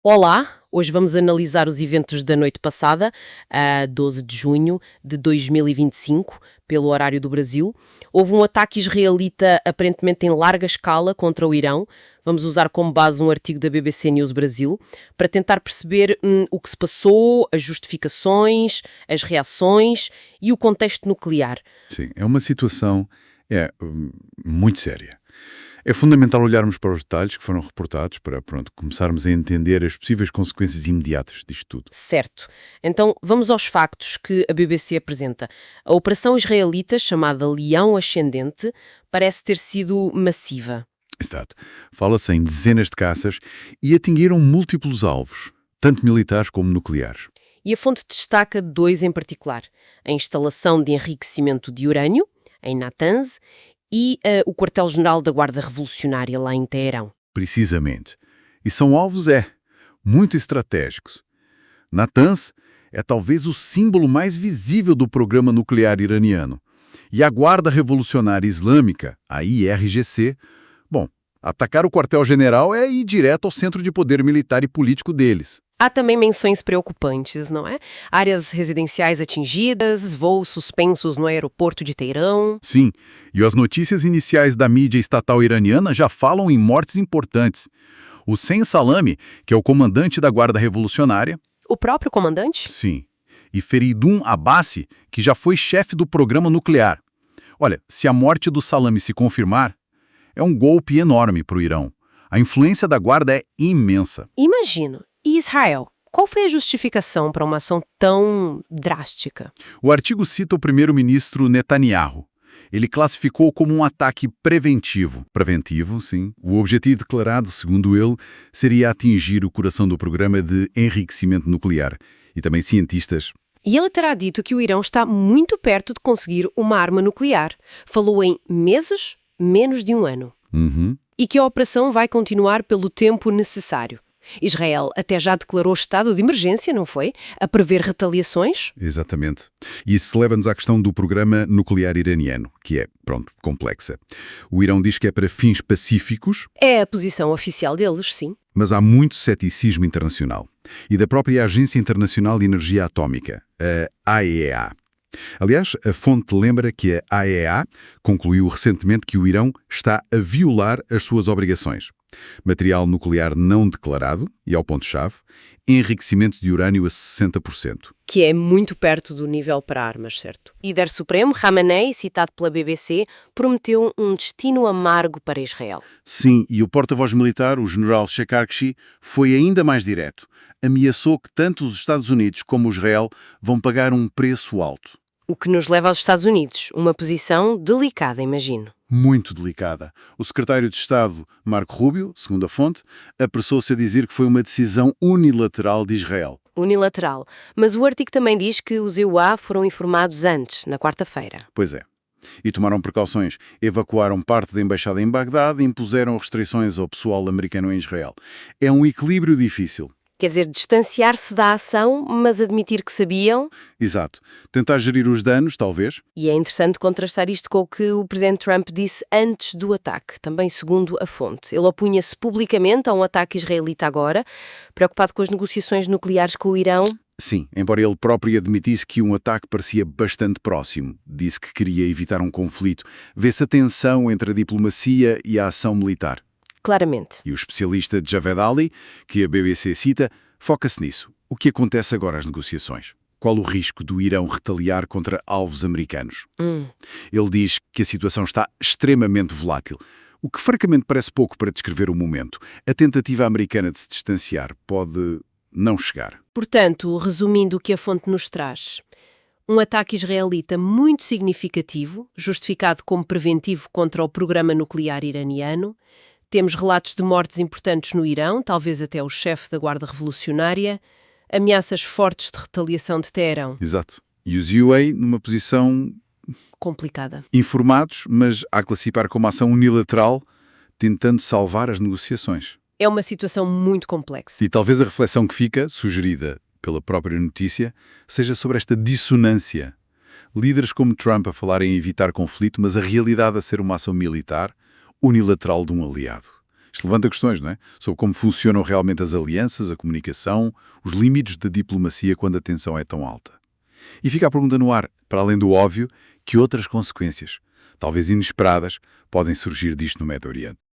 Olá, hoje vamos analisar os eventos da noite passada, a 12 de junho de 2025, pelo horário do Brasil. Houve um ataque israelita aparentemente em larga escala contra o Irão. Vamos usar como base um artigo da BBC News Brasil para tentar perceber o que se passou, as justificações, as reações e o contexto nuclear. Sim, é uma situação muito séria. É fundamental olharmos para os detalhes que foram reportados para, começarmos a entender as possíveis consequências imediatas disto tudo. Certo. Então, vamos aos factos que a BBC apresenta. A operação israelita, chamada Leão Ascendente, parece ter sido massiva. Exato. Fala-se em dezenas de caças e atingiram múltiplos alvos, tanto militares como nucleares. E a fonte destaca dois em particular. A instalação de enriquecimento de urânio, em Natanz, e o quartel-general da Guarda Revolucionária lá em Teherão. Precisamente. E são alvos, muito estratégicos. Natanz é talvez o símbolo mais visível do programa nuclear iraniano. E a Guarda Revolucionária Islâmica, a IRGC, atacar o quartel-general é ir direto ao centro de poder militar e político deles. Há também menções preocupantes, não é? Áreas residenciais atingidas, voos suspensos no aeroporto de Teherão. Sim, e as notícias iniciais da mídia estatal iraniana já falam em mortes importantes. O Hossein Salami, que é o comandante da Guarda Revolucionária... O próprio comandante? Sim. E Feridun Abbasi, que já foi chefe do programa nuclear. Olha, se a morte do Salami se confirmar, é um golpe enorme para o Irão. A influência da Guarda é imensa. Imagino. E Israel? Qual foi a justificação para uma ação tão drástica? O artigo cita o primeiro-ministro Netanyahu. Ele classificou como um ataque preventivo. Preventivo, sim. O objetivo declarado, segundo ele, seria atingir o coração do programa de enriquecimento nuclear. E também cientistas. E ele terá dito que o Irão está muito perto de conseguir uma arma nuclear. Falou em meses, menos de um ano. E que a operação vai continuar pelo tempo necessário. Israel até já declarou estado de emergência, não foi? A prever retaliações? Exatamente. E isso leva-nos à questão do programa nuclear iraniano, que é, complexa. O Irão diz que é para fins pacíficos. É a posição oficial deles, sim. Mas há muito ceticismo internacional. E da própria Agência Internacional de Energia Atômica, a AEA. Aliás, a fonte lembra que a AEA concluiu recentemente que o Irão está a violar as suas obrigações. Material nuclear não declarado, e ao ponto-chave, enriquecimento de urânio a 60%. Que é muito perto do nível para armas, certo? O líder supremo, Khamenei, citado pela BBC, prometeu um destino amargo para Israel. Sim, e o porta-voz militar, o general Shekarchi, foi ainda mais direto. Ameaçou que tanto os Estados Unidos como Israel vão pagar um preço alto. O que nos leva aos Estados Unidos, uma posição delicada, imagino. Muito delicada. O secretário de Estado, Marco Rubio, segundo a fonte, apressou-se a dizer que foi uma decisão unilateral de Israel. Unilateral. Mas o artigo também diz que os EUA foram informados antes, na quarta-feira. Pois é. E tomaram precauções. Evacuaram parte da embaixada em Bagdade e impuseram restrições ao pessoal americano em Israel. É um equilíbrio difícil. Quer dizer, distanciar-se da ação, mas admitir que sabiam. Exato. Tentar gerir os danos, talvez. E é interessante contrastar isto com o que o presidente Trump disse antes do ataque, também segundo a fonte. Ele opunha-se publicamente a um ataque israelita agora, preocupado com as negociações nucleares com o Irão. Sim, embora ele próprio admitisse que um ataque parecia bastante próximo. Disse que queria evitar um conflito. Vê-se a tensão entre a diplomacia e a ação militar. Claramente. E o especialista Javed Ali, que a BBC cita, foca-se nisso. O que acontece agora às negociações? Qual o risco do Irão retaliar contra alvos americanos? Ele diz que a situação está extremamente volátil, o que francamente parece pouco para descrever o momento. A tentativa americana de se distanciar pode não chegar. Portanto, resumindo o que a fonte nos traz, um ataque israelita muito significativo, justificado como preventivo contra o programa nuclear iraniano. Temos relatos de mortes importantes no Irão, talvez até o chefe da Guarda Revolucionária, ameaças fortes de retaliação de Teherão. Exato. E os UA numa posição... complicada. Informados, mas a classificar como ação unilateral, tentando salvar as negociações. É uma situação muito complexa. E talvez a reflexão que fica, sugerida pela própria notícia, seja sobre esta dissonância. Líderes como Trump a falarem em evitar conflito, mas a realidade a ser uma ação militar unilateral de um aliado. Isto levanta questões, não é? Sobre como funcionam realmente as alianças, a comunicação, os limites da diplomacia quando a tensão é tão alta. E fica a pergunta no ar, para além do óbvio, que outras consequências, talvez inesperadas, podem surgir disto no Médio Oriente.